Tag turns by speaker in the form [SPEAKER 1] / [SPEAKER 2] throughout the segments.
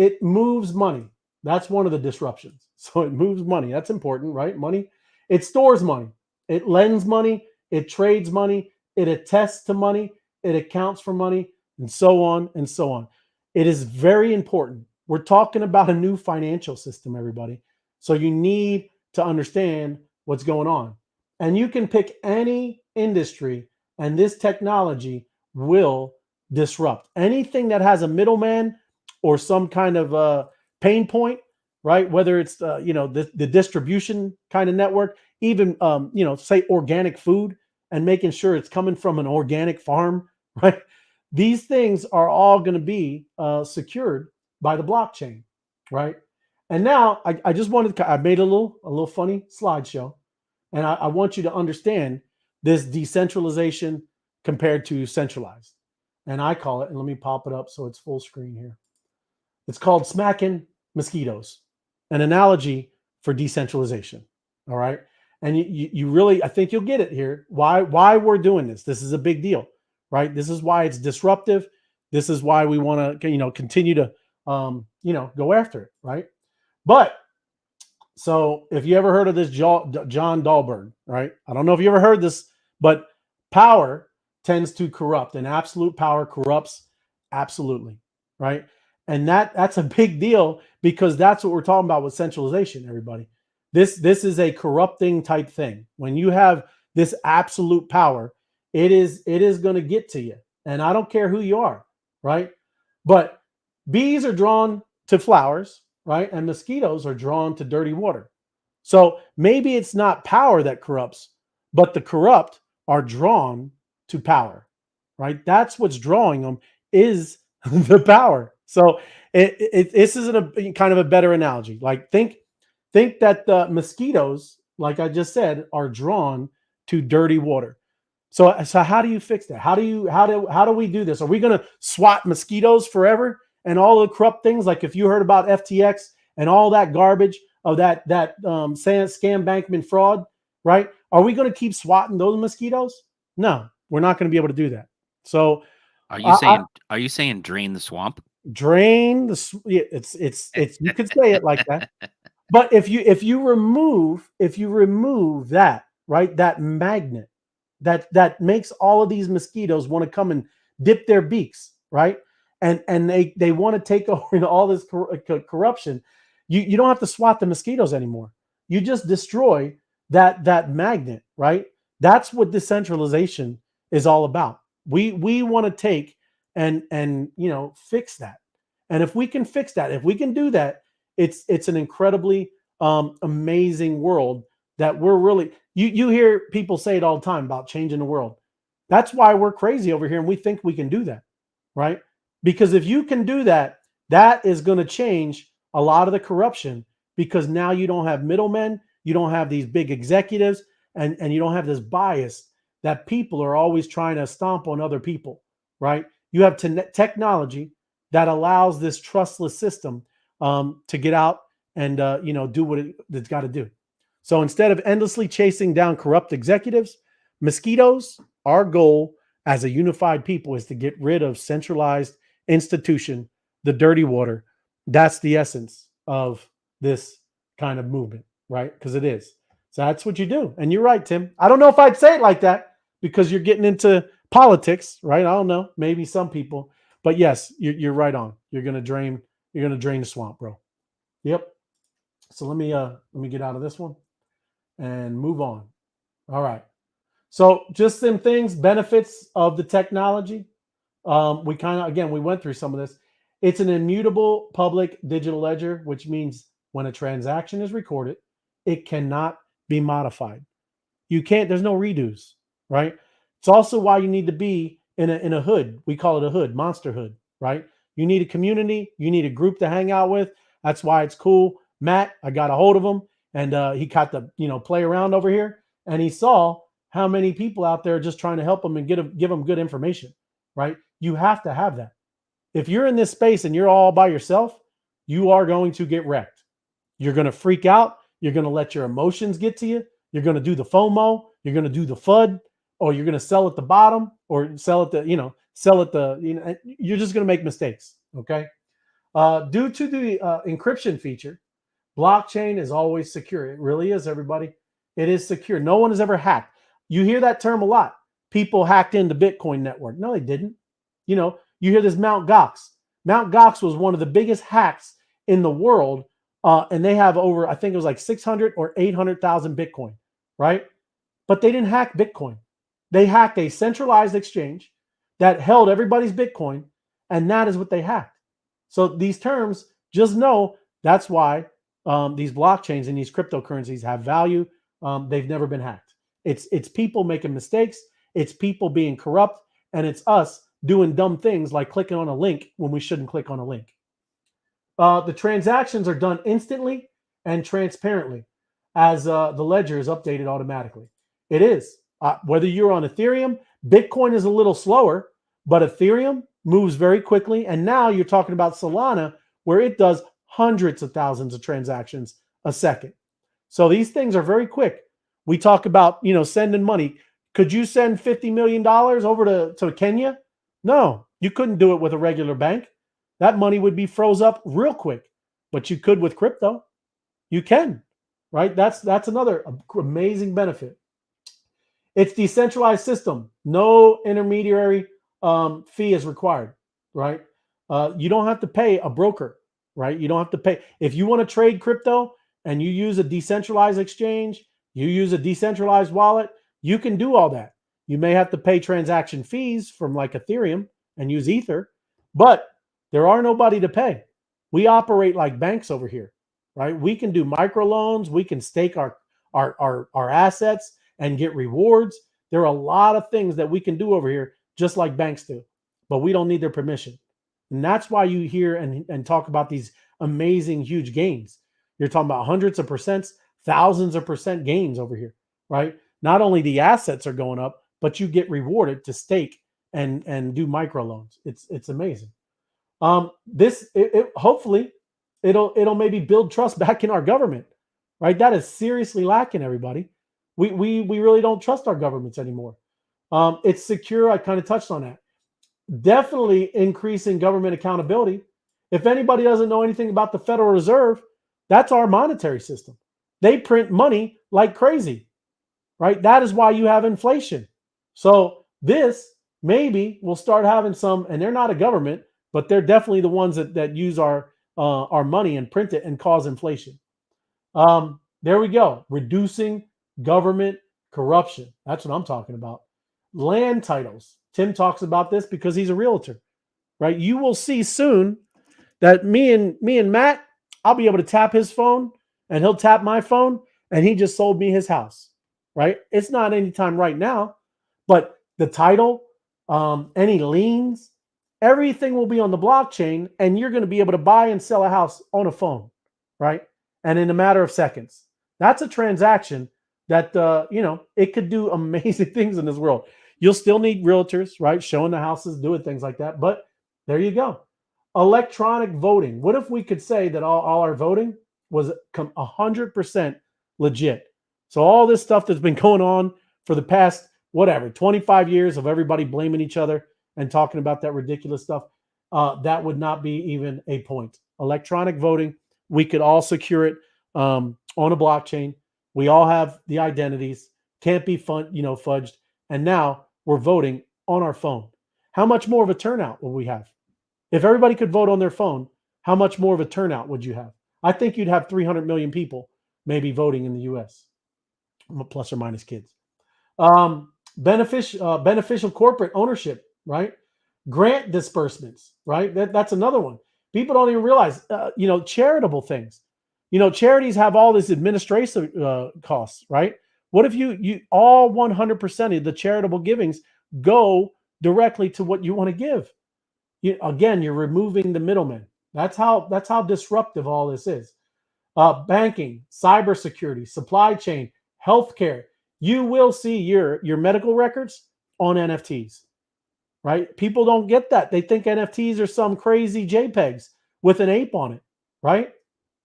[SPEAKER 1] it moves money. That's one of the disruptions. So it moves money. That's important, right? Money. It stores money. It lends money. It trades money. It attests to money. It accounts for money, and so on and so on. It is very important. We're talking about a new financial system, everybody. So you need to understand what's going on. And you can pick any industry, and this technology will disrupt anything that has a middleman or some kind of pain point, right? Whether it's the distribution kind of network, even say organic food and making sure it's coming from an organic farm, right? These things are all going to be secured by the blockchain, right? And now I just wanted I made a little funny slideshow, and I want you to understand this decentralization compared to centralized. And I call it, and let me pop it up so it's full screen here. It's called smacking mosquitoes, an analogy for decentralization. All right. And you really, I think you'll get it here. Why we're doing this. This is a big deal, right? This is why it's disruptive. This is why we want to, continue to, go after it, right? But so if you ever heard of this John Dahlberg, right? I don't know if you ever heard this, but power tends to corrupt, and absolute power corrupts absolutely, right? And that's a big deal, because that's what we're talking about with centralization, everybody. This is a corrupting type thing. When you have this absolute power, it is going to get to you. And I don't care who you are, right? But bees are drawn to flowers, right? And mosquitoes are drawn to dirty water. So maybe it's not power that corrupts, but the corrupt are drawn to power, right? That's what's drawing them, is the power. So this is a kind of a better analogy. Like think that the mosquitoes, like I just said, are drawn to dirty water. So how do you fix that? How do we do this? Are we going to swat mosquitoes forever and all the corrupt things? Like if you heard about FTX and all that garbage of that scam bankman fraud, right? Are we going to keep swatting those mosquitoes? No, we're not going to be able to do that. So
[SPEAKER 2] are you saying drain the swamp?
[SPEAKER 1] Drain the it's you could say it like that. But if you remove that, right, that magnet that makes all of these mosquitoes want to come and dip their beaks, right, and they want to take over all this corruption, you don't have to swat the mosquitoes anymore. You just destroy that magnet, right? That's what decentralization is all about. We want to take and fix that. And if we can fix that, if we can do that, it's an incredibly amazing world that we're really, you hear people say it all the time about changing the world. That's why we're crazy over here, and we think we can do that, right? Because if you can do that, that is going to change a lot of the corruption, because now you don't have middlemen, you don't have these big executives, and you don't have this bias that people are always trying to stomp on other people, right? You have technology that allows this trustless system to get out and do what it's got to do. So instead of endlessly chasing down corrupt executives, mosquitoes, our goal as a unified people is to get rid of centralized institution, the dirty water. That's the essence of this kind of movement, right? Because it is. So that's what you do. And you're right, Tim. I don't know if I'd say it like that, because you're getting into politics, right? I don't know. Maybe some people. But yes, you're right on. You're gonna drain the swamp, bro. Yep. So let me get out of this one and move on. All right. So just some things, benefits of the technology. We went through some of this. It's an immutable public digital ledger, which means when a transaction is recorded, it cannot be modified. You can't. There's no redos, right? It's also why you need to be in a hood. We call it a hood, monster hood, right? You need a community. You need a group to hang out with. That's why it's cool. Matt, I got a hold of him, and he got to play around over here, and he saw how many people out there just trying to help him and give him good information, right? You have to have that. If you're in this space and you're all by yourself, you are going to get wrecked. You're going to freak out. You're going to let your emotions get to you. You're going to do the FOMO. You're going to do the FUD, or you're going to sell at the bottom, or sell at the, you're just going to make mistakes. Okay. Due to the encryption feature, blockchain is always secure. It really is, everybody. It is secure. No one has ever hacked. You hear that term a lot. People hacked into Bitcoin network. No, they didn't. You hear this Mt. Gox. Mt. Gox was one of the biggest hacks in the world, and they have over, I think it was like 600 or 800,000 Bitcoin, right? But they didn't hack Bitcoin. They hacked a centralized exchange that held everybody's Bitcoin, and that is what they hacked. So these terms, just know that's why these blockchains and these cryptocurrencies have value. They've never been hacked. It's people making mistakes. It's people being corrupt, and it's us doing dumb things like clicking on a link when we shouldn't click on a link. The transactions are done instantly and transparently as the ledger is updated automatically. It is. Whether you're on Ethereum, Bitcoin is a little slower, but Ethereum moves very quickly. And now you're talking about Solana, where it does hundreds of thousands of transactions a second. So these things are very quick. We talk about, sending money. Could you send $50 million over to Kenya? No, you couldn't do it with a regular bank. That money would be froze up real quick, but you could with crypto. You can, right? That's another amazing benefit. It's decentralized system. No intermediary fee is required, right? You don't have to pay a broker, right? You don't have to pay. If you want to trade crypto and you use a decentralized exchange, you use a decentralized wallet, you can do all that. You may have to pay transaction fees from like Ethereum and use Ether, but there are nobody to pay. We operate like banks over here, right? We can do microloans. We can stake our assets and get rewards. There are a lot of things that we can do over here, just like banks do, but we don't need their permission. And that's why you hear and talk about these amazing, huge gains. You're talking about hundreds of percents, thousands of percent gains over here, right? Not only the assets are going up, but you get rewarded to stake and do microloans. It's amazing. Hopefully it'll maybe build trust back in our government, right? That is seriously lacking, everybody. We really don't trust our governments anymore. It's secure. I kind of touched on that. Definitely increasing government accountability. If anybody doesn't know anything about the Federal Reserve, that's our monetary system. They print money like crazy, right? That is why you have inflation. So this maybe will start having some, and they're not a government, but they're definitely the ones that use our money and print it and cause inflation. There we go. Reducing government corruption. That's what I'm talking about. Land titles. Tim talks about this because he's a realtor, right? You will see soon that me and Matt, I'll be able to tap his phone and he'll tap my phone and he just sold me his house, right? It's not anytime right now, but the title, any liens, everything will be on the blockchain and you're going to be able to buy and sell a house on a phone, right? And in a matter of seconds. That's a transaction that, it could do amazing things in this world. You'll still need realtors, right? Showing the houses, doing things like that. But there you go. Electronic voting. What if we could say that all our voting was 100% legit? So all this stuff that's been going on for the past, 25 years of everybody blaming each other and talking about that ridiculous stuff, that would not be even a point. Electronic voting, we could all secure it on a blockchain. We all have the identities, can't be fudged. And now we're voting on our phone. How much more of a turnout will we have? If everybody could vote on their phone, how much more of a turnout would you have? I think you'd have 300 million people maybe voting in the US, plus or minus kids. Beneficial corporate ownership, right? Grant disbursements, right? That's another one. People don't even realize, charitable things. Charities have all this administrative costs, right? What if you all 100% of the charitable givings go directly to what you want to give? You're removing the middleman. That's how disruptive all this is. Banking, cybersecurity, supply chain, healthcare. You will see your medical records on NFTs, right? People don't get that. They think NFTs are some crazy JPEGs with an ape on it, right?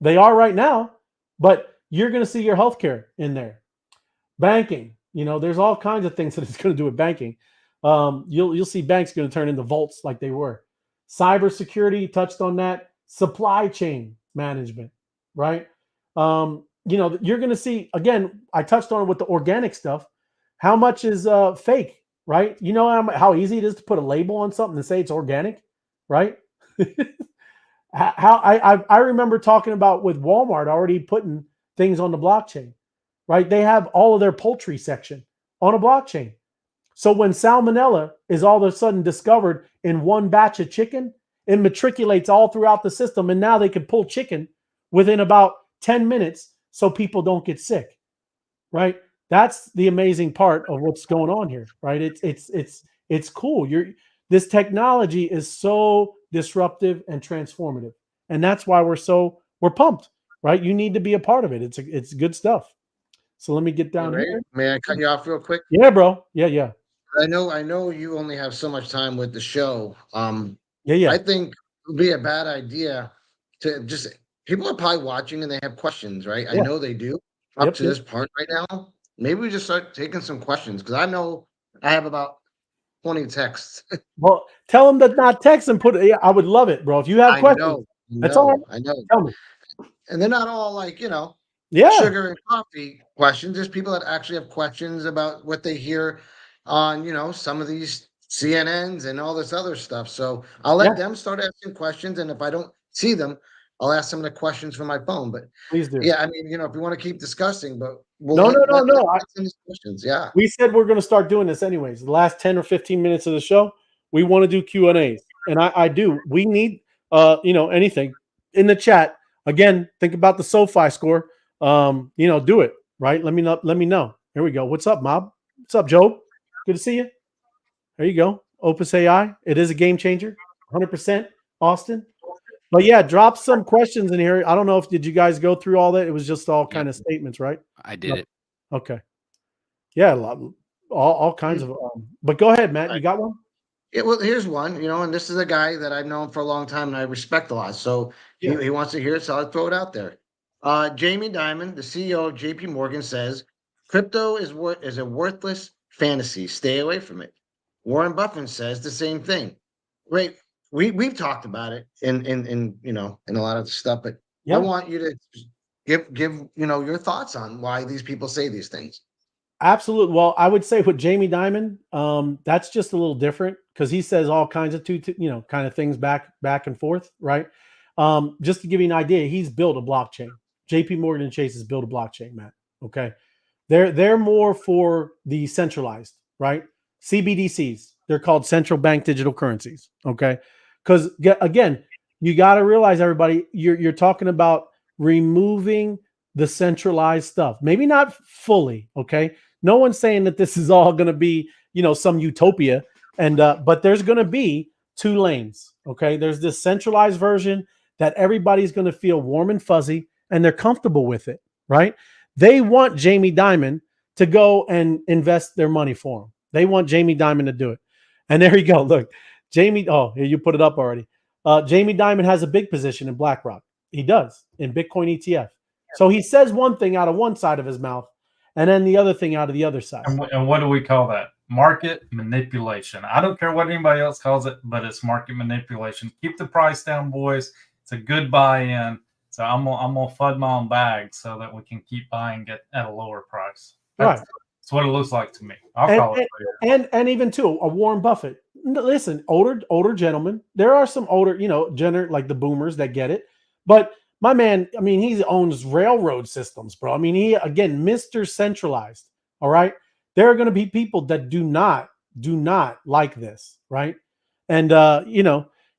[SPEAKER 1] They are right now, but you're going to see your healthcare in there. Banking, there's all kinds of things that it's going to do with banking. You'll see banks going to turn into vaults like they were. Cybersecurity, touched on that. supply chain management, right? You know, you're going to see, again, I touched on it with the organic stuff. How much is fake, right? You know how easy it is to put a label on something and say it's organic, right? How I remember talking about with Walmart already putting things on the blockchain, right? They have all of their poultry section on a blockchain. So when salmonella is all of a sudden discovered in one batch of chicken, it matriculates all throughout the system, and now they can pull chicken within about 10 minutes so people don't get sick, right? That's the amazing part of what's going on here, right? It's cool. This technology is so disruptive and transformative, and that's why we're pumped, right? You need to be a part of it. It's good stuff. So let me get
[SPEAKER 3] Hey,
[SPEAKER 1] down
[SPEAKER 3] Ray,
[SPEAKER 1] here.
[SPEAKER 3] may I cut you off real quick?
[SPEAKER 1] Yeah, bro. Yeah.
[SPEAKER 3] I know you only have so much time with the show.
[SPEAKER 1] Yeah.
[SPEAKER 3] I think it would be a bad idea to just people are probably watching and they have questions, right? I
[SPEAKER 1] Yeah.
[SPEAKER 3] know they do up
[SPEAKER 1] Yep.
[SPEAKER 3] to this point right now. Maybe we just start taking some questions because I know I have about 20 texts.
[SPEAKER 1] Well, tell them to not text and put it. Yeah, I would love it, bro. If you have questions, that's all right.
[SPEAKER 3] I know.
[SPEAKER 1] Tell me.
[SPEAKER 3] And they're not all like,
[SPEAKER 1] Yeah.
[SPEAKER 3] sugar and coffee questions. There's people that actually have questions about what they hear on, some of these CNNs and all this other stuff. So I'll
[SPEAKER 1] Yeah.
[SPEAKER 3] let them start asking questions. And if I don't see them, I'll ask some of the questions from my phone. But
[SPEAKER 1] Please do.
[SPEAKER 3] yeah, I mean, if you want to keep discussing, but we'll
[SPEAKER 1] No.
[SPEAKER 3] let these questions. Yeah.
[SPEAKER 1] We said we're going to start doing this anyways. The last 10 or 15 minutes of the show, we want to do Q&As. And I do. We need anything in the chat. Again, think about the SoFi score. Do it, right? Let me know. Here we go. What's up, Mob? What's up, Joe? Good to see you. There you go. Opus AI. It is a game changer. 100%. Austin. But yeah, drop some questions in here. I don't know if did you guys go through all that? It was just all kind of statements, right?
[SPEAKER 2] I did it.
[SPEAKER 1] Okay. Yeah, all kinds of. But go ahead, Matt. You got one?
[SPEAKER 3] Yeah, well, here's one, and this is a guy that I've known for a long time and I respect a lot. So he wants to hear it, so I'll throw it out there. Jamie Dimon, the CEO of JP Morgan, says crypto is a worthless fantasy. Stay away from it. Warren Buffett says the same thing. Right. We've talked about it in a lot of the stuff, but I want you to give your thoughts on why these people say these things.
[SPEAKER 1] Absolutely. Well, I would say with Jamie Dimon, that's just a little different because he says all kinds of kind of things back and forth, right? Just to give you an idea, he's built a blockchain. JP Morgan and Chase has built a blockchain, Matt. Okay. They're more for the centralized, right? CBDCs. They're called central bank digital currencies. Okay. Because again, you got to realize, everybody, you're talking about removing the centralized stuff. Maybe not fully. Okay. No one's saying that this is all going to be, some utopia. But there's going to be two lanes. Okay. There's this centralized version that everybody's going to feel warm and fuzzy and they're comfortable with it. Right. They want Jamie Dimon to go and invest their money for them. They want Jamie Dimon to do it. And there you go. Look, Jamie. Oh, here you put it up already. Jamie Dimon has a big position in BlackRock. He does in Bitcoin ETF. So he says one thing out of one side of his mouth and then the other thing out of the other side.
[SPEAKER 4] And what do we call that? Market manipulation. I don't care what anybody else calls it, but it's market manipulation. Keep the price down, boys. It's a good buy-in. So I'm gonna FUD my own bag so that we can keep buying it at a lower price. That's what it looks like to me. I'll call it.
[SPEAKER 1] And even too, a Warren Buffett. Listen, older gentlemen. There are some older, like the boomers that get it. But my man, I mean, he owns railroad systems, bro. I mean, he, again, Mr. Centralized. All right. There are going to be people that do not like this. Right. And,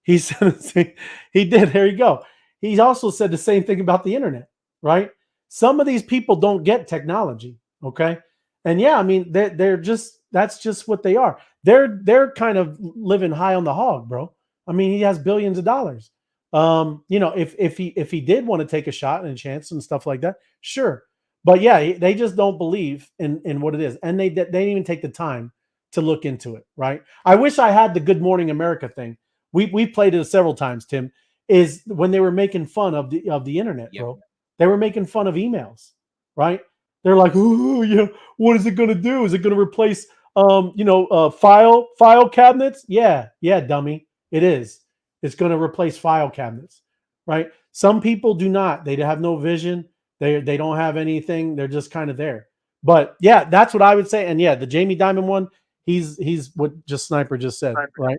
[SPEAKER 1] he said, he did. There you go. He also said the same thing about the internet. Right. Some of these people don't get technology. Okay. And yeah, I mean, that's just what they are. They're kind of living high on the hog, bro. I mean, he has billions of dollars. If he did want to take a shot and a chance and stuff like that, sure. But yeah, they just don't believe in what it is, and they didn't even take the time to look into it. Right? I wish I had the Good Morning America thing. We played it several times. Tim, is when they were making fun of the internet, bro. They were making fun of emails, right? They're like, oh yeah, what is it going to do? Is it going to replace file cabinets? Yeah, dummy, it is. It's going to replace file cabinets, right? Some people do not. They have no vision. They don't have anything. They're just kind of there. But yeah, that's what I would say. And yeah, the Jamie Dimon one, he's what just Sniper just said, right?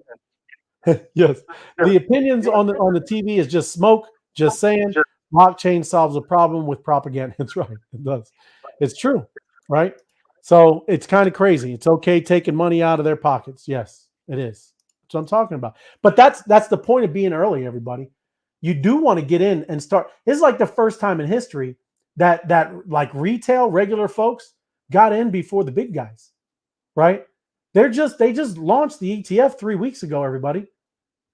[SPEAKER 1] Yes. The opinions on the TV is just smoke, just saying blockchain solves a problem with propaganda. That's right. It does. It's true, right? So it's kind of crazy. It's okay taking money out of their pockets. Yes, it is. That's what I'm talking about. But that's the point of being early, everybody. You do want to get in and start. This is like the first time in history that like retail, regular folks got in before the big guys, right? They just launched the ETF 3 weeks ago, everybody.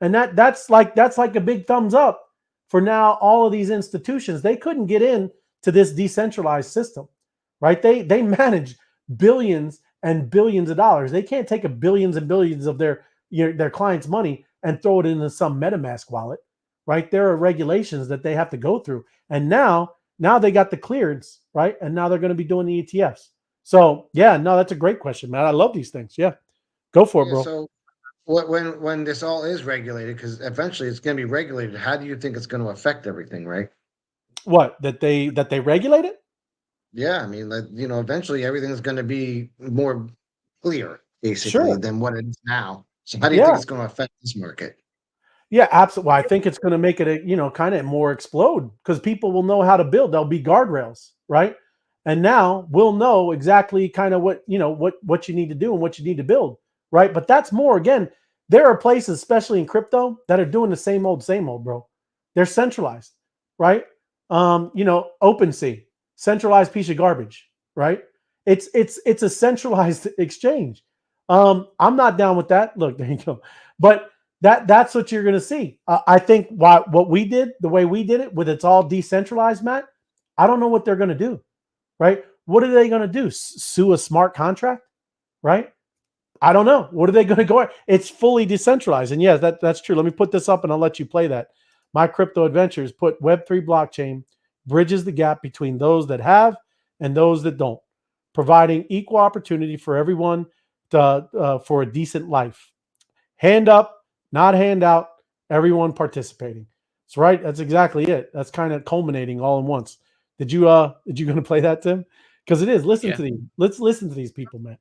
[SPEAKER 1] And that's like a big thumbs up for now all of these institutions. They couldn't get in to this decentralized system, right? They manage billions and billions of dollars. They can't take a billions and billions of their clients' money and throw it into some MetaMask wallet, right? There are regulations that they have to go through. And now they got the clearance, right? And now they're going to be doing the ETFs. So yeah, no, that's a great question, man. I love these things. Yeah. Go for it, bro.
[SPEAKER 3] So when this all is regulated, because eventually it's going to be regulated, how do you think it's going to affect everything, right?
[SPEAKER 1] What, that they regulate it?
[SPEAKER 3] Yeah, I mean, like, eventually everything's going to be more clear, basically, than what it is now. So how do you think it's going to affect this market?
[SPEAKER 1] Yeah, absolutely. Well, I think it's going to make it, kind of more explode because people will know how to build. There'll be guardrails, right? And now we'll know exactly kind of what you need to do and what you need to build, right? But that's more, again, there are places, especially in crypto, that are doing the same old, bro. They're centralized, right? OpenSea, centralized piece of garbage, right? It's a centralized exchange. I'm not down with that. Look, there you go. But that's what you're going to see. I think what we did, the way we did it, with it's all decentralized, Matt, I don't know what they're going to do, right? What are they going to do? Sue a smart contract, right? I don't know. What are they going to go at? It's fully decentralized. And yes, that's true. Let me put this up and I'll let you play that. My Crypto Adventures put Web3 blockchain bridges the gap between those that have and those that don't, providing equal opportunity for everyone for a decent life. Hand up, not hand out, everyone participating. That's right. That's exactly it. That's kind of culminating all in once. Did you going to play that, Tim? Because it is. Listen to these. Let's listen to these people, man.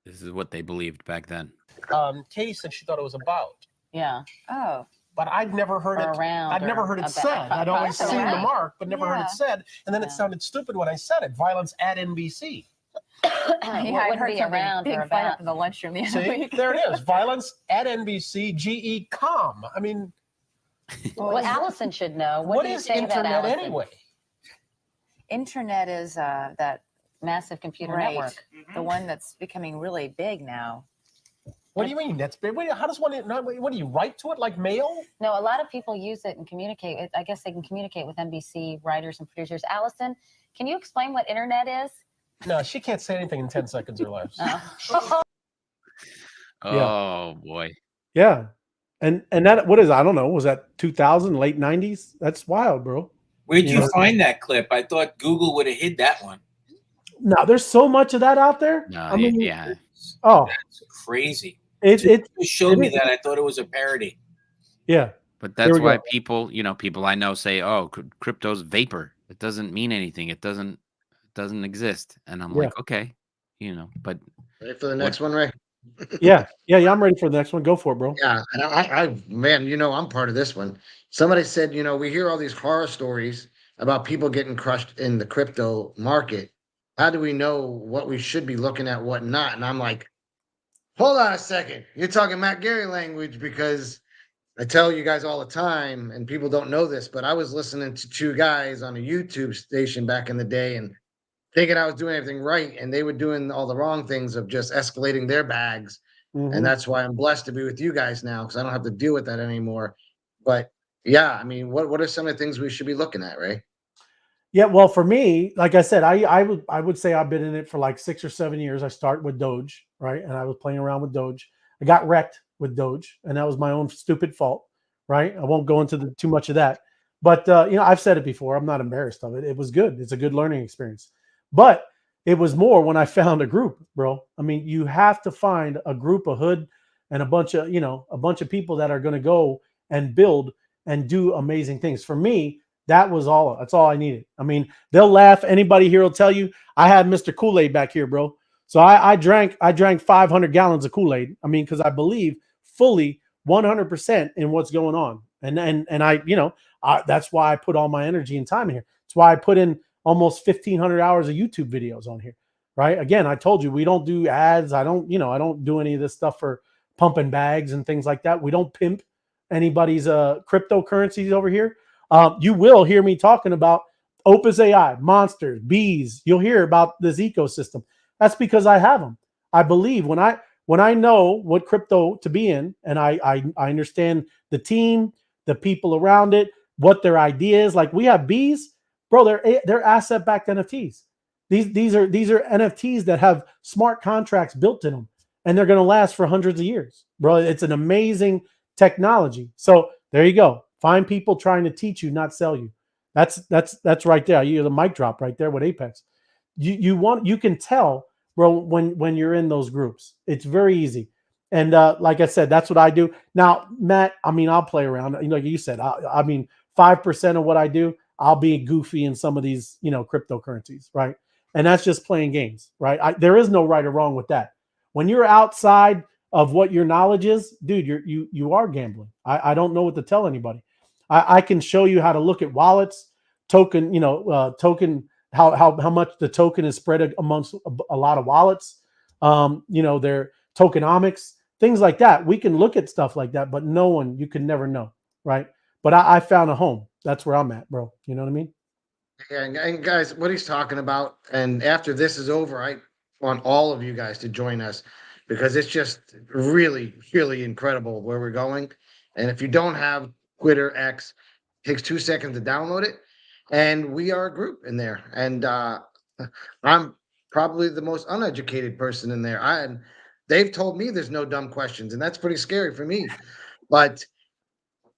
[SPEAKER 2] This is what they believed back then.
[SPEAKER 5] Katie said she thought it was about.
[SPEAKER 6] Yeah. Oh.
[SPEAKER 5] But I'd never heard it. I'd never heard it said. I'd always seen the mark, but never heard it said. And then it sounded stupid when I said it. Violence at NBC.
[SPEAKER 6] I heard around big fight up in the lunchroom the other week.
[SPEAKER 5] There it is. Violence at NBC. GE.com. I mean,
[SPEAKER 6] well, Allison should know.
[SPEAKER 5] What is internet anyway?
[SPEAKER 6] Internet is that massive computer network, the one that's becoming really big now.
[SPEAKER 5] What do you mean? That's big. How does one? What do you write to it like mail?
[SPEAKER 6] No, a lot of people use it and communicate. I guess they can communicate with NBC writers and producers. Allison, can you explain what internet is?
[SPEAKER 5] No, she can't say anything in 10 seconds or less.
[SPEAKER 2] Oh boy.
[SPEAKER 1] Yeah. And that, what is, I don't know, was that 2000, late 90s? That's wild, bro.
[SPEAKER 7] Where'd you find that clip? I thought Google would have hid that one.
[SPEAKER 1] No, there's so much of that out there.
[SPEAKER 2] No,
[SPEAKER 1] I mean,
[SPEAKER 2] yeah.
[SPEAKER 1] Oh,
[SPEAKER 7] that's crazy.
[SPEAKER 1] It
[SPEAKER 7] showed me that. I thought it was a parody.
[SPEAKER 1] Yeah.
[SPEAKER 2] But that's why people I know say, oh, crypto's vapor. It doesn't mean anything. It doesn't exist. And I'm like, okay, but
[SPEAKER 3] ready for the next one, Ray?
[SPEAKER 1] Yeah, I'm ready for the next one. Go for it, bro.
[SPEAKER 3] Yeah, and I man, I'm part of this one. Somebody said, we hear all these horror stories about people getting crushed in the crypto market. How do we know what we should be looking at, what not? And I'm like, hold on a second. You're talking Matt Gary language, because I tell you guys all the time, and people don't know this, but I was listening to two guys on a YouTube station back in the day and thinking I was doing everything right, and they were doing all the wrong things of just escalating their bags. Mm-hmm. And that's why I'm blessed to be with you guys now, because I don't have to deal with that anymore. But yeah, I mean, what are some of the things we should be looking at, Ray?
[SPEAKER 1] Yeah, well, for me, like I said, I would say I've been in it for like 6 or 7 years. I started with Doge, right? And I was playing around with Doge. I got wrecked with Doge, and that was my own stupid fault, right? I won't go into too much of that. But, I've said it before. I'm not embarrassed of it. It was good. It's a good learning experience. But it was more when I found a group, bro. I mean, you have to find a group, a hood, and a bunch of people that are going to go and build and do amazing things. For me, that's all I needed. I mean, they'll laugh. Anybody here will tell you, I had Mr. Kool-Aid back here, bro. So I drank 500 gallons of Kool-Aid. I mean, because I believe fully 100% in what's going on. And I, that's why I put all my energy and time in here. That's why I put in almost 1,500 hours of YouTube videos on here, right? Again, I told you, we don't do ads. I don't do any of this stuff for pumping bags and things like that. We don't pimp anybody's cryptocurrencies over here. You will hear me talking about Opus AI, monsters, bees. You'll hear about this ecosystem. That's because I have them. I believe when I know what crypto to be in, and I understand the team, the people around it, what their idea is. Like we have bees, bro. They're asset-backed NFTs. These are NFTs that have smart contracts built in them, and they're going to last for hundreds of years, bro. It's an amazing technology. So there you go. Find people trying to teach you, not sell you. That's right there. You the mic drop right there with Apex. You can tell, bro, when you're in those groups. It's very easy. And like I said, that's what I do. Now, Matt, I mean, I'll play around. Like you said, I mean, 5% of what I do, I'll be goofy in some of these, cryptocurrencies, right? And that's just playing games, right? There is no right or wrong with that. When you're outside of what your knowledge is, dude, you are gambling. I don't know what to tell anybody. I can show you how to look at wallets, token, token, how much the token is spread amongst a lot of wallets, their tokenomics, things like that. We can look at stuff like that, but you can never know, right? But I found a home. That's where I'm at, bro. You know what I mean?
[SPEAKER 3] Yeah, and guys, what he's talking about, and after this is over, I want all of you guys to join us because it's just really, really incredible where we're going. And if you don't have Twitter X, it takes 2 seconds to download it. And we are a group in there. And I'm probably the most uneducated person in there. They've told me there's no dumb questions, and that's pretty scary for me. But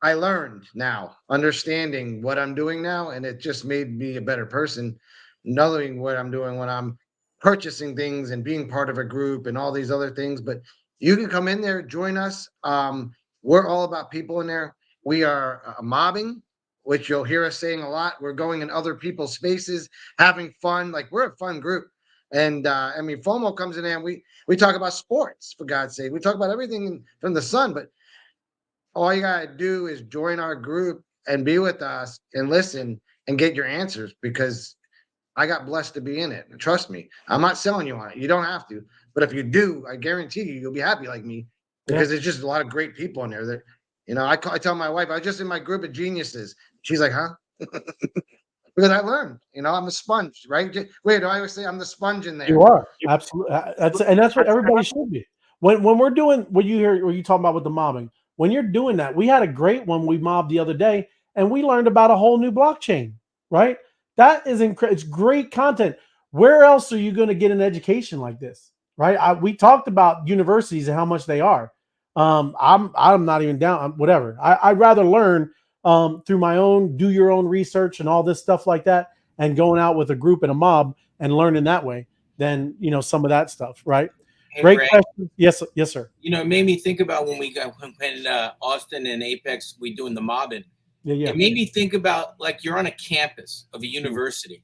[SPEAKER 3] I learned now, understanding what I'm doing now, and it just made me a better person, knowing what I'm doing when I'm purchasing things and being part of a group and all these other things. But you can come in there, join us. We're all about people in there. We are mobbing, which you'll hear us saying a lot. We're going in other people's spaces, having fun. Like we're a fun group. And I mean, FOMO comes in there and we talk about sports, for God's sake. We talk about everything from the sun, but all you gotta do is join our group and be with us and listen and get your answers because I got blessed to be in it. Trust me, I'm not selling you on it. You don't have to, but if you do, I guarantee you'll be happy like me because there's just a lot of great people in there. That I tell my wife I was just in my group of geniuses. She's like, huh? Because I learned. I'm a sponge, right? Wait, do I always say I'm the sponge in there?
[SPEAKER 1] You are absolutely. That's what everybody should be. When we're doing what you talking about with the mobbing. When you're doing that, we had a great one we mobbed the other day, and we learned about a whole new blockchain, right? That is incredible. It's great content. Where else are you going to get an education like this, right? We talked about universities and how much they are. I'm not even down. Whatever. I'd rather learn through my own, do your own research and all this stuff like that, and going out with a group and a mob and learning that way than some of that stuff, right?
[SPEAKER 7] Hey,
[SPEAKER 1] Great
[SPEAKER 7] Ray.
[SPEAKER 1] question. Yes, sir.
[SPEAKER 7] It made me think about when Austin and Apex, we doing the mobbing.
[SPEAKER 1] Yeah.
[SPEAKER 7] It made me think about like you're on a campus of a university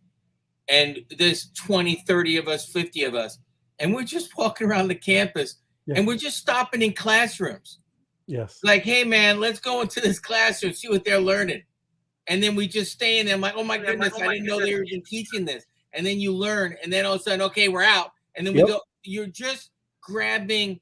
[SPEAKER 7] and there's 20, 30 of us, 50 of us, and we're just walking around the campus and we're just stopping in classrooms.
[SPEAKER 1] Yes.
[SPEAKER 7] Like, hey man, let's go into this classroom, see what they're learning. And then we just stay in there. I'm like, oh my goodness, I didn't know they were even teaching this. And then you learn, and then all of a sudden, okay, we're out. And then we go, you're just grabbing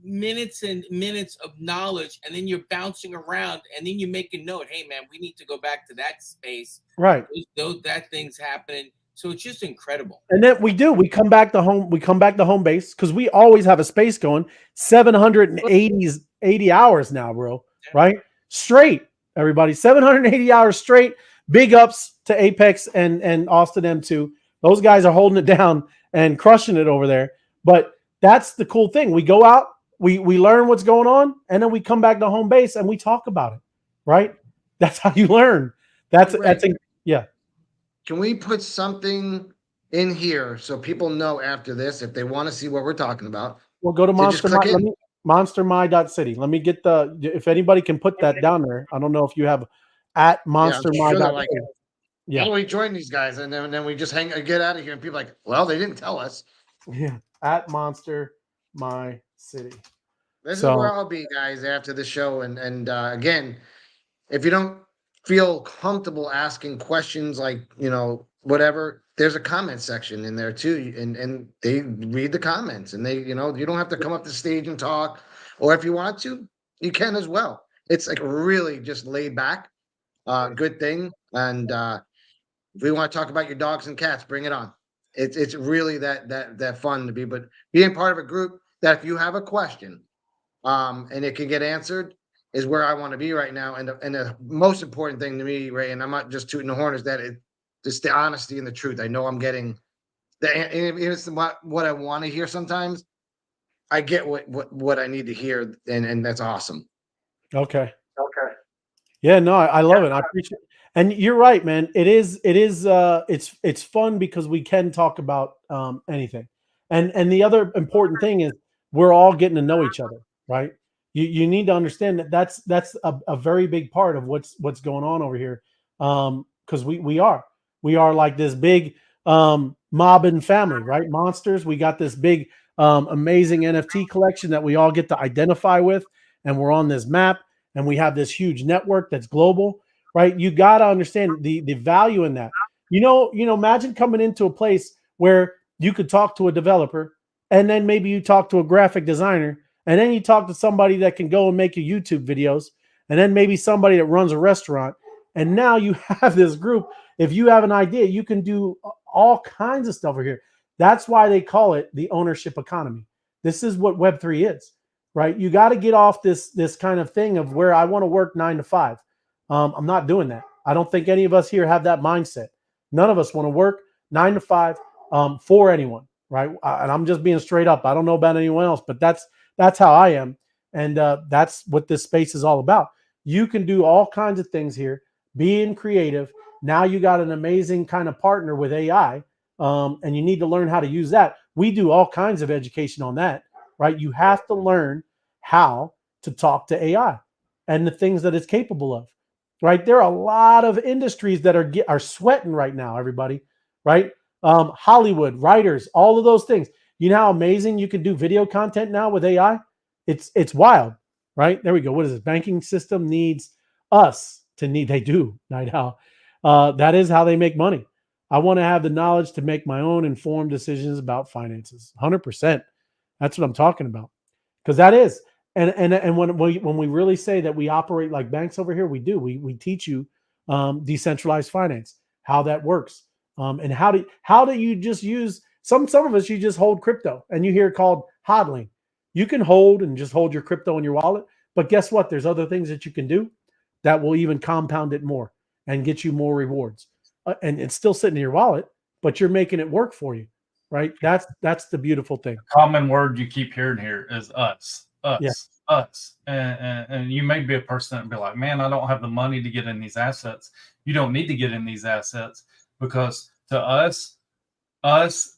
[SPEAKER 7] minutes and minutes of knowledge, and then you're bouncing around, and then you make a note, hey man, we need to go back to that space,
[SPEAKER 1] right?
[SPEAKER 7] That thing's happening. So it's just incredible.
[SPEAKER 1] And then we come back to home base because we always have a space going 780 hours now, bro. Right? Straight, everybody, 780 hours straight. Big ups to Apex and Austin M2. Those guys are holding it down and crushing it over there. But that's the cool thing. We go out, we learn what's going on, and then we come back to home base and we talk about it, right? That's how you learn. Yeah.
[SPEAKER 3] Can we put something in here so people know after this if they want to see what we're talking about?
[SPEAKER 1] Well, go to Monster. monstermy.city. Let me get if anybody can put that down there. I don't know if you have at monstermy.city.
[SPEAKER 3] How do we join these guys? And then we just get out of here, and people are like, well, they didn't tell us.
[SPEAKER 1] Yeah, at Monster My City.
[SPEAKER 3] This is where I'll be, guys, after the show. And again, if you don't feel comfortable asking questions like, whatever, there's a comment section in there too. And they read the comments, and you don't have to come up the stage and talk, or if you want to, you can as well. It's like really just laid back, good thing. And if we want to talk about your dogs and cats, bring it on. It's really that fun to be, but being part of a group that if you have a question, and it can get answered, is where I want to be right now. And the most important thing to me, Ray, and I'm not just tooting the horn, is that just the honesty and the truth. I know I'm getting it's what I want to hear. Sometimes I get what I need to hear, and that's awesome.
[SPEAKER 1] Okay. Yeah, no, I love it. I appreciate it. And you're right, man. It's fun because we can talk about anything. And the other important thing is we're all getting to know each other, right? You need to understand that that's a very big part of what's going on over here. Because we are like this big mob and family, right? Monsters. We got this big amazing NFT collection that we all get to identify with, and we're on this map, and we have this huge network that's global, right? You got to understand the value in that. Imagine coming into a place where you could talk to a developer, and then maybe you talk to a graphic designer, and then you talk to somebody that can go and make your YouTube videos, and then maybe somebody that runs a restaurant. And now you have this group. If you have an idea, you can do all kinds of stuff over here. That's why they call it the ownership economy. This is what Web3 is, right? You got to get off this kind of thing of where I want to work 9 to 5. I'm not doing that. I don't think any of us here have that mindset. None of us want to work 9 to 5 for anyone, right? And I'm just being straight up. I don't know about anyone else, but that's how I am. And that's what this space is all about. You can do all kinds of things here, being creative. Now you got an amazing kind of partner with AI, and you need to learn how to use that. We do all kinds of education on that, right? You have to learn how to talk to AI and the things that it's capable of, right? There are a lot of industries that are sweating right now, everybody, right? Hollywood, writers, all of those things. You know how amazing you can do video content now with AI? It's wild, right? There we go. What is this? Banking system needs us to need. They do, Night Owl. That is how they make money. I want to have the knowledge to make my own informed decisions about finances. 100%. That's what I'm talking about. Because that is. And when we really say that we operate like banks over here, we do. We teach you decentralized finance, how that works, and how do you just use some of us, you just hold crypto, and you hear it called hodling. You can hold and just hold your crypto in your wallet, but guess what? There's other things that you can do that will even compound it more and get you more rewards. And it's still sitting in your wallet, but you're making it work for you, right? That's the beautiful thing.
[SPEAKER 4] Common word you keep hearing here is us.
[SPEAKER 1] Yeah.
[SPEAKER 4] Us. And you may be a person that would be like, man, I don't have the money to get in these assets. You don't need to get in these assets, because to us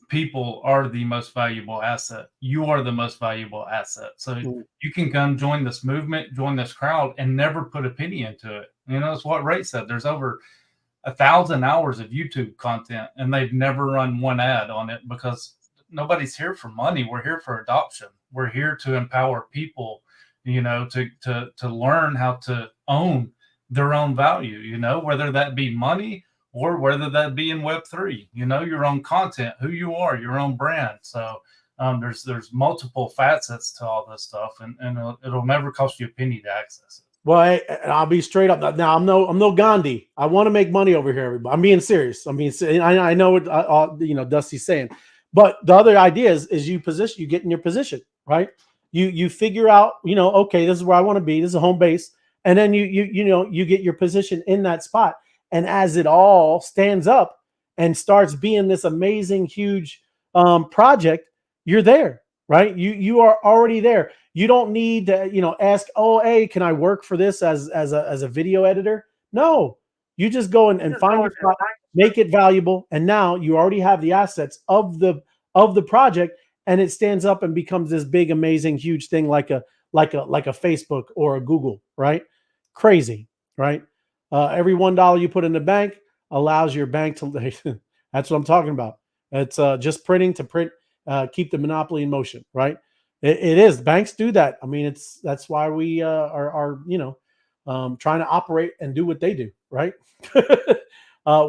[SPEAKER 4] people are the most valuable asset. You are the most valuable asset. So you can come join this movement, join this crowd, and never put a penny into it. That's what Ray said. There's over 1,000 hours of YouTube content, and they've never run one ad on it, because nobody's here for money. We're here for adoption. We're here to empower people, to learn how to own their own value, whether that be money or whether that be in Web3, your own content, who you are, your own brand. So there's multiple facets to all this stuff, and it'll never cost you a penny to access it.
[SPEAKER 1] Well, I'll be straight up. Now I'm no Gandhi. I want to make money over here, everybody. I'm being serious. I know what Dusty's saying, but the other idea is you get in your position, right? You figure out, okay, this is where I want to be. This is a home base, and then you get your position in that spot. And as it all stands up and starts being this amazing, huge project, you're there, right? You are already there. You don't need to, ask, oh, hey, can I work for this as a video editor? No, you just go and find your spot, make it valuable, and now you already have the assets of the project, and it stands up and becomes this big, amazing, huge thing like a Facebook or a Google, right? Crazy, right? Every $1 you put in the bank allows your bank to. That's what I'm talking about. It's just printing to print, keep the monopoly in motion, right? It is. Banks do that. I mean, that's why we are trying to operate and do what they do, right?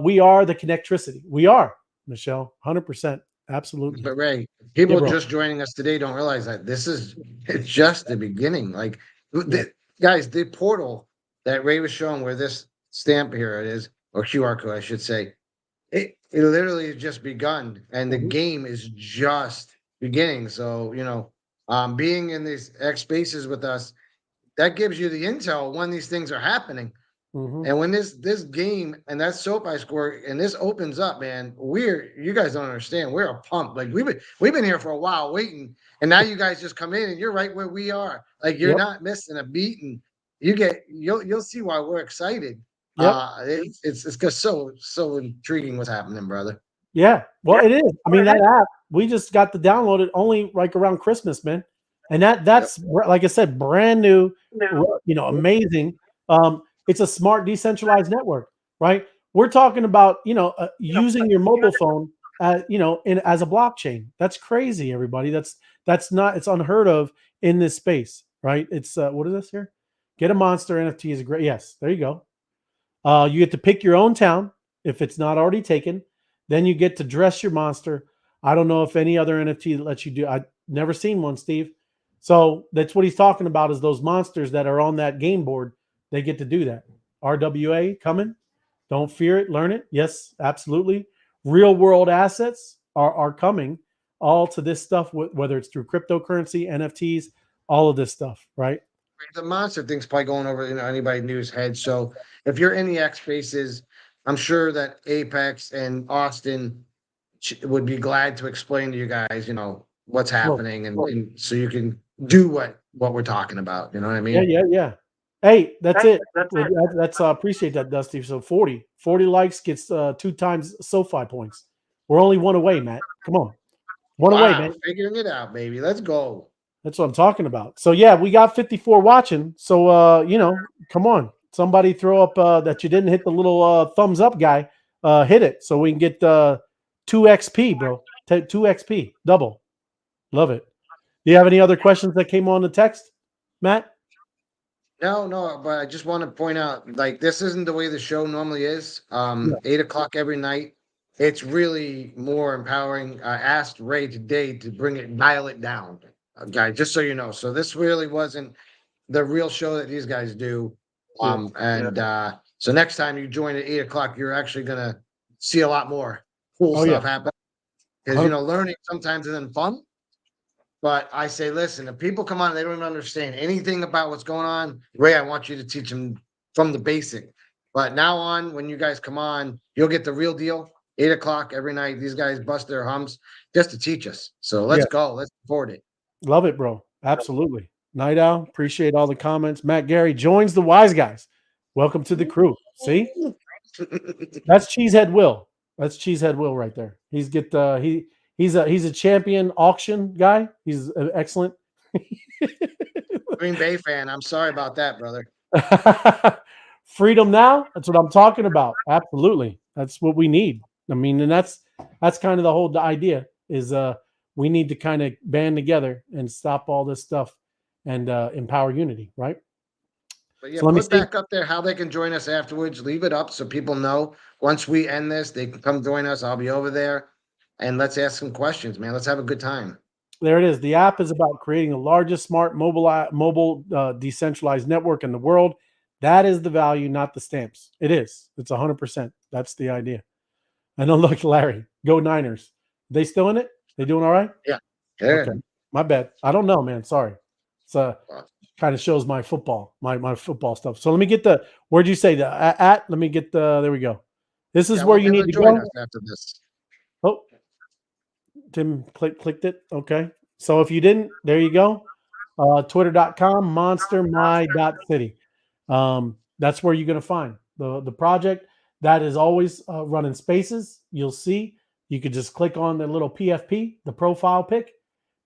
[SPEAKER 1] We are the connectricity. We are, Michelle, 100%, absolutely.
[SPEAKER 3] But Ray, people
[SPEAKER 1] bro.
[SPEAKER 3] just joining us today don't realize that it's just the beginning. Like,
[SPEAKER 1] Yeah.
[SPEAKER 3] guys, the portal that Ray was showing, where this stamp here it is, or QR code, I should say, it literally has just begun, and the game is just beginning. So, being in these X spaces with us, that gives you the intel when these things are happening. And when this game and that SoFi score and this opens up, man, you guys don't understand. We're a pump. Like we've been here for a while waiting, and now you guys just come in and you're right where we are. Like you're not missing a beat, and you'll see why we're excited. It's just so intriguing what's happening, brother.
[SPEAKER 1] Yeah, well, it is. I mean, that app, we just got to download it only like around Christmas, man. And that's like I said, brand new, amazing. It's a smart decentralized network, right? We're talking about, using your mobile phone, as a blockchain. That's crazy, everybody. It's unheard of in this space, right? It's what is this here? Get a monster NFT is a great. Yes, there you go. You get to pick your own town if it's not already taken. Then you get to dress your monster. I don't know if any other NFT that lets you do. I've never seen one, Steve. So that's what he's talking about, is those monsters that are on that game board. They get to do that. RWA coming. Don't fear it. Learn it. Yes, absolutely. Real world assets are coming all to this stuff, whether it's through cryptocurrency, NFTs, all of this stuff, right?
[SPEAKER 3] The monster thing's probably going over anybody new's head. So if you're in the X spaces, I'm sure that Apex and Austin would be glad to explain to you guys, what's happening, and so you can do what we're talking about. You know what I mean?
[SPEAKER 1] Yeah. Hey, that's it. That's appreciate that, Dusty. So 40 likes gets 2 times SoFi points. We're only one away, Matt. Come on. One away, man.
[SPEAKER 3] Figuring it out, baby. Let's go.
[SPEAKER 1] That's what I'm talking about. So yeah, we got 54 watching. So come on. Somebody throw up that you didn't hit the little thumbs up guy. Hit it so we can get 2 XP, bro. 2 XP. Double. Love it. Do you have any other questions that came on the text, Matt?
[SPEAKER 3] No, but I just want to point out, like, this isn't the way the show normally is. 8 o'clock every night. It's really more empowering. I asked Ray today to dial it down, guy, just so you know. So this really wasn't the real show that these guys do. So next time you join at 8 o'clock, you're actually gonna see a lot more cool stuff happen. Because learning sometimes isn't fun. But I say, listen, if people come on, they don't even understand anything about what's going on. Ray, I want you to teach them from the basic. But now on, when you guys come on, you'll get the real deal. 8 o'clock every night. These guys bust their humps just to teach us. So let's go. Let's afford it.
[SPEAKER 1] Love it, bro. Absolutely. Night Owl, appreciate all the comments. Matt Gary joins the Wise Guys. Welcome to the crew. See? That's Cheesehead Will. That's Cheesehead Will right there. He's a champion auction guy. He's excellent.
[SPEAKER 3] Green Bay fan. I'm sorry about that, brother.
[SPEAKER 1] Freedom now. That's what I'm talking about. Absolutely. That's what we need. I mean, and that's kind of the whole idea is we need to kind of band together and stop all this stuff and empower unity, right?
[SPEAKER 3] But yeah, so put back up there how they can join us afterwards. Leave it up so people know once we end this, they can come join us. I'll be over there. And let's ask some questions, man. Let's have a good time.
[SPEAKER 1] There it is. The app is about creating the largest smart mobile decentralized network in the world. That is the value, not the stamps. It is. It's 100%. That's the idea. I know. Look, Larry, go Niners. They still in it? They doing all right?
[SPEAKER 3] Yeah.
[SPEAKER 1] Okay. My bad. I don't know, man. Sorry. It's kind of shows my football, my football stuff. So let me get where'd you say let me get there we go. This is where you need to go.
[SPEAKER 3] After this.
[SPEAKER 1] Oh, Tim clicked it. Okay. So if you didn't, there you go. Twitter.com, monstermy.city. That's where you're going to find the project that is always running spaces. You'll see, you could just click on the little PFP, the profile pic,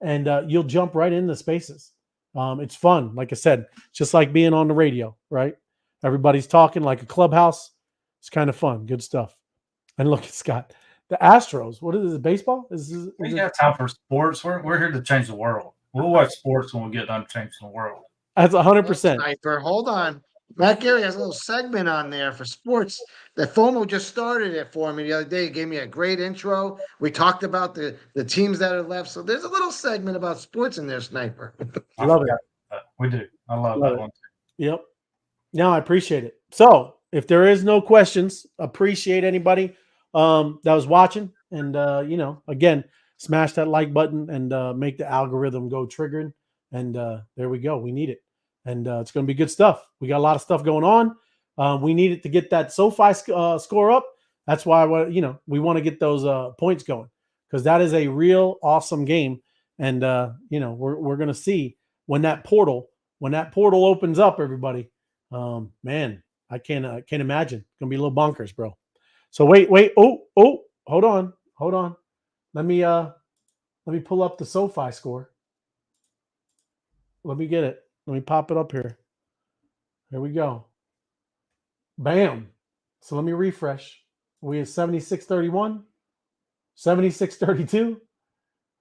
[SPEAKER 1] and you'll jump right into spaces. It's fun. Like I said, just like being on the radio, right? Everybody's talking like a clubhouse. It's kind of fun. Good stuff. And look at Scott. The Astros. What is it? Baseball?
[SPEAKER 4] We got time for sports. We're here to change the world. We'll watch sports when we get done changing the world.
[SPEAKER 1] That's 100%.
[SPEAKER 3] Sniper, hold on. Matt Gary has a little segment on there for sports. The FOMO just started it for me the other day. He gave me a great intro. We talked about the teams that are left. So there's a little segment about sports in there, Sniper.
[SPEAKER 1] Love it.
[SPEAKER 4] We do. I love that one too.
[SPEAKER 1] Yep. No, I appreciate it. So if there is no questions, appreciate anybody that was watching. And, again, smash that like button and make the algorithm go triggering. And there we go. We need it. And it's going to be good stuff. We got a lot of stuff going on. We needed to get that SoFi score up. That's why, we want to get those points going, because that is a real awesome game. And, we're going to see when that portal opens up, everybody. Man, I can't imagine. It's going to be a little bonkers, bro. So wait. Oh, hold on. Let me pull up the SoFi score. Let me get it. Let me pop it up here. There we go. Bam. So let me refresh. We have 76.31, 76.32.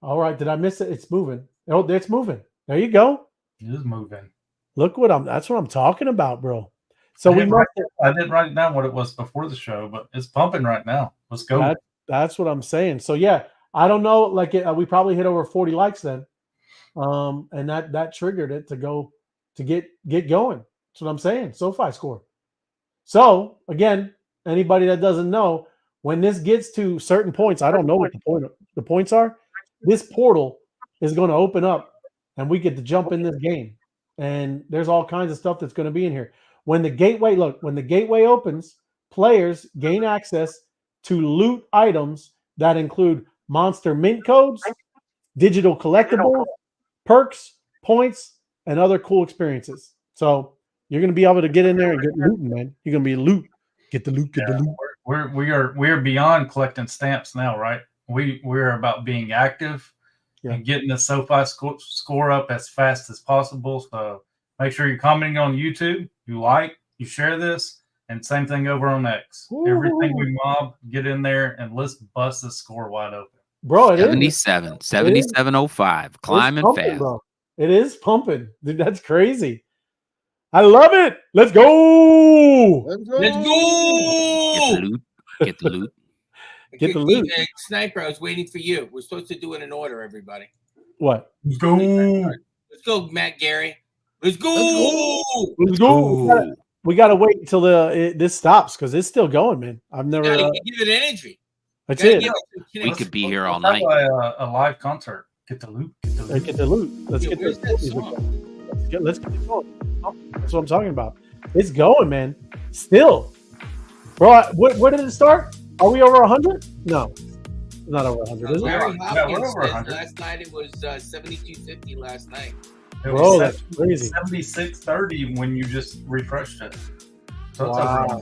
[SPEAKER 1] All right. Did I miss it? It's moving. Oh, it's moving. There you go.
[SPEAKER 4] It is moving.
[SPEAKER 1] Look that's what I'm talking about, bro. So
[SPEAKER 4] I didn't write down what it was before the show, but it's pumping right now. Let's go.
[SPEAKER 1] That's what I'm saying. So yeah, I don't know. Like we probably hit over 40 likes then. And that triggered it to get going. That's what I'm saying. SoFi score. So again, anybody that doesn't know, when this gets to certain points, I don't know what the points are. This portal is going to open up, and we get to jump in this game. And there's all kinds of stuff that's going to be in here. When the gateway opens, players gain access to loot items that include monster mint codes, digital collectibles, perks, points, and other cool experiences. So you're going to be able to get in there and get looting, man. You're going to be loot. Get the loot. Get the loot.
[SPEAKER 4] We are beyond collecting stamps now, right? We're about being active and getting the SoFi score up as fast as possible. So make sure you're commenting on YouTube, you share this, and same thing over on X. Ooh. Everything we mob, get in there and let's bust the score wide open.
[SPEAKER 1] Bro, it
[SPEAKER 2] 77.05. Climbing fast. Bro.
[SPEAKER 1] It is pumping. Dude, that's crazy. I love it. Let's go.
[SPEAKER 7] Let's go.
[SPEAKER 2] Get the loot.
[SPEAKER 1] Get the loot.
[SPEAKER 7] Sniper, I was waiting for you. We're supposed to do it in order, everybody.
[SPEAKER 1] What?
[SPEAKER 4] Let's go.
[SPEAKER 7] Let's go, Matt Gary. Let's go.
[SPEAKER 1] Let's go. We gotta wait until this stops because it's still going, man. I've never
[SPEAKER 7] give it energy.
[SPEAKER 1] That's it.
[SPEAKER 2] We could be here all night.
[SPEAKER 4] A live concert. Get the loot.
[SPEAKER 1] Get the loot. Let's get this. Let's get it going. That's what I'm talking about. It's going, man. Still, bro. Where did it start? Are we over 100? No, not over 100. Is it?
[SPEAKER 7] We're over 100. Last night it was 72.50. Last night.
[SPEAKER 1] Bro, that's crazy.
[SPEAKER 4] 76.30 when you just refreshed it. So
[SPEAKER 1] wow.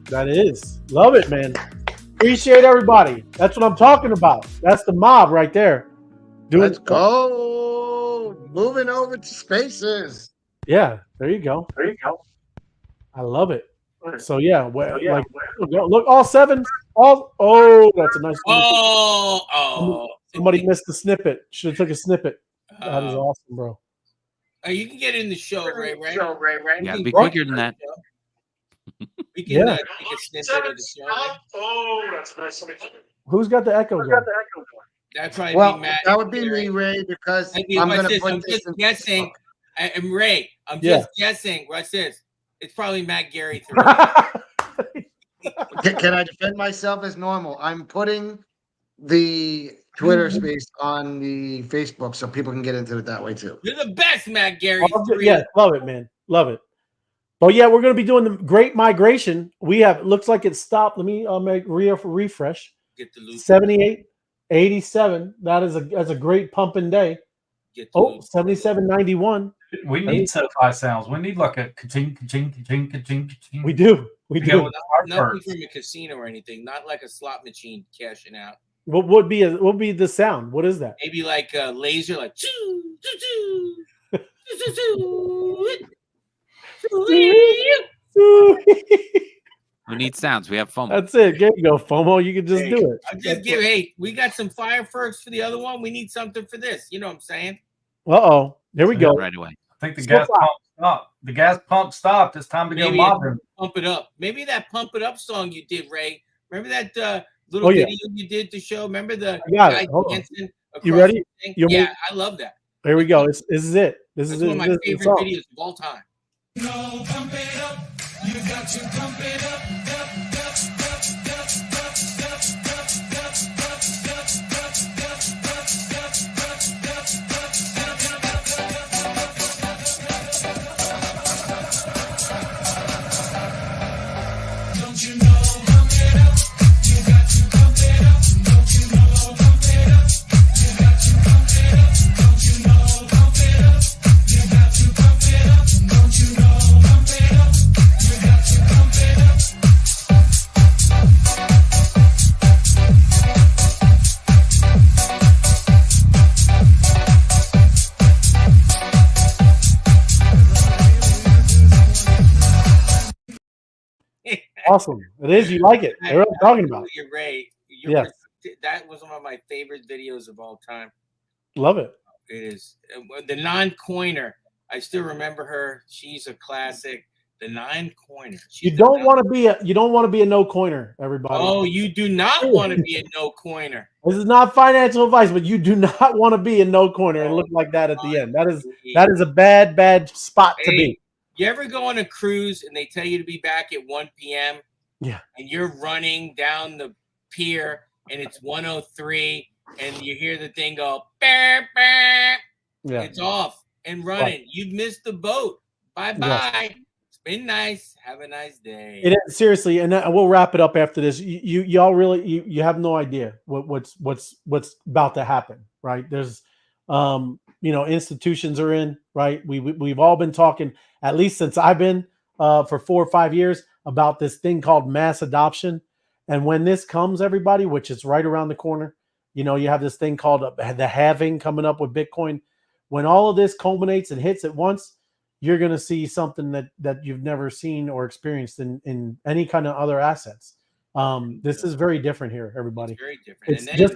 [SPEAKER 1] That is. Love it, man. Appreciate everybody. That's what I'm talking about. That's the mob right there.
[SPEAKER 3] Let's go. Moving over to spaces.
[SPEAKER 1] Yeah, there you go. I love it. So yeah, look, all sevens. That's a nice. Somebody missed the snippet. Should have took a snippet. That is awesome, bro.
[SPEAKER 7] You can get in the show, Ray.
[SPEAKER 2] You gotta be quicker than that.
[SPEAKER 7] We can take a snippet of the show.
[SPEAKER 5] That's nice.
[SPEAKER 1] Who's got the echo going?
[SPEAKER 7] That'd probably be Matt.
[SPEAKER 3] That would be me, Ray, because I'm going to put this
[SPEAKER 7] in guessing. And Ray, I'm just guessing. Watch this. It's probably Matt Gary.
[SPEAKER 3] Can I defend myself as normal? I'm putting the Twitter space on the Facebook so people can get into it that way too.
[SPEAKER 7] You're the best, Matt Gary.
[SPEAKER 1] Yeah, love it, man. Love it. But yeah, we're going to be doing the Great Migration. Looks like it stopped. Let me make refresh.
[SPEAKER 7] Get the loot.
[SPEAKER 1] 78, 87. That's a great pumping day. 77.91.
[SPEAKER 4] We need SoFi sounds. We need like a ka-ching.
[SPEAKER 1] We do.
[SPEAKER 7] Nothing from a casino or anything. Not like a slot machine cashing out.
[SPEAKER 1] What would be the sound? What is that?
[SPEAKER 7] Maybe like a laser, like choo, choo, choo, choo, choo, choo.
[SPEAKER 2] Who needs sounds? We have FOMO.
[SPEAKER 1] That's it. There you go, FOMO. You can just do it.
[SPEAKER 7] I'm just giving. Hey, we got some fireworks for the other one. We need something for this. You know what I'm saying?
[SPEAKER 1] Uh-oh. Here we go.
[SPEAKER 2] Right away.
[SPEAKER 4] I think the gas pump stopped. The gas pump stopped. It's time to go modern.
[SPEAKER 7] Pump it up. Maybe that Pump It Up song you did, Ray. Remember that little video you did to show? Remember the guy dancing across
[SPEAKER 1] you ready?
[SPEAKER 7] Yeah, I love that.
[SPEAKER 1] Here we go. This is it. This is
[SPEAKER 7] one of my favorite videos of all time.
[SPEAKER 8] No, pump it up. You got to pump it up. Don't you know, pump it up. You got to pump it up. Don't you know, pump it up. You got to pump it up. Don't you know, pump it up. You got to pump it up. Don't you know, pump it up. You got to pump it up.
[SPEAKER 1] Awesome. It is. You like it. That's what I'm talking about.
[SPEAKER 7] You're right. That was one of my favorite videos of all time.
[SPEAKER 1] Love it.
[SPEAKER 7] It is. The non-coiner. I still remember her. She's a classic. The non-coiner.
[SPEAKER 1] You don't want to be a no coiner, everybody.
[SPEAKER 7] Oh, you do not want to be a no coiner.
[SPEAKER 1] This is not financial advice, but you do not want to be a no coiner and look like that at the end. That is a bad spot to be.
[SPEAKER 7] You ever go on a cruise and they tell you to be back at 1 p.m.
[SPEAKER 1] Yeah.
[SPEAKER 7] And you're running down the pier and it's 1:03 and you hear the thing go, bah, bah.
[SPEAKER 1] Yeah.
[SPEAKER 7] It's off and running. Right. You've missed the boat. Bye-bye. Yes. It's been nice. Have a nice day.
[SPEAKER 1] It is, seriously, and we'll wrap it up after this. Y'all really you have no idea what's about to happen, right? There's institutions are in, right? We've all been talking, at least since I've been for 4 or 5 years, about this thing called mass adoption. And when this comes, everybody, which is right around the corner, you have this thing called the halving coming up with Bitcoin. When all of this culminates and hits at once, you're going to see something that you've never seen or experienced in any kind of other assets. This is very different here, everybody.
[SPEAKER 7] It's very different.
[SPEAKER 1] It's just,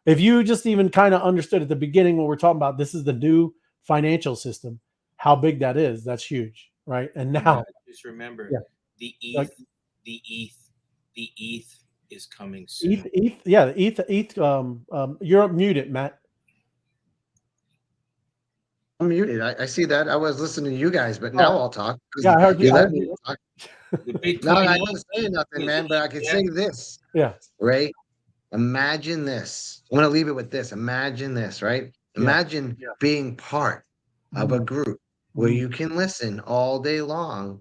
[SPEAKER 1] if you just even kind of understood at the beginning what we're talking about, this is the new financial system. How big that is, that's huge, right? And now,
[SPEAKER 7] just remember, the ETH is coming soon.
[SPEAKER 1] ETH. You're muted, Matt.
[SPEAKER 3] I'm muted. I see that. I was listening to you guys, but now I'll talk.
[SPEAKER 1] Yeah, I heard you.
[SPEAKER 3] Let me talk. No, I wasn't saying nothing, man, but I can say this.
[SPEAKER 1] Yeah.
[SPEAKER 3] Right? Imagine this. I'm going to leave it with this. Imagine this, right? Imagine being part of a group where you can listen all day long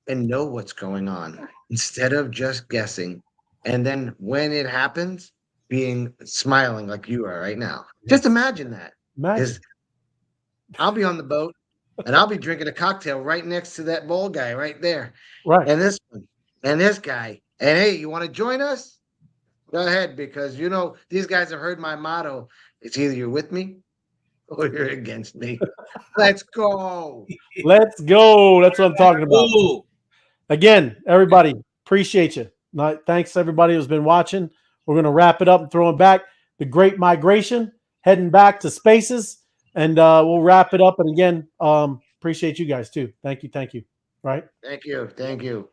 [SPEAKER 3] and know what's going on instead of just guessing. And then when it happens, smiling like you are right now. Just imagine that. I'll be on the boat and I'll be drinking a cocktail right next to that bowl guy right there.
[SPEAKER 1] Right.
[SPEAKER 3] And this one and this guy. And hey, you want to join us? Go ahead, because these guys have heard my motto. It's either you're with me or you're against me. Let's go.
[SPEAKER 1] Let's go. That's what I'm talking about. Ooh. Again, everybody, appreciate you. Thanks everybody who's been watching. We're going to wrap it up and throw it back. The Great Migration, heading back to spaces. And we'll wrap it up. And again, appreciate you guys too. Thank you. Right?
[SPEAKER 3] Thank you.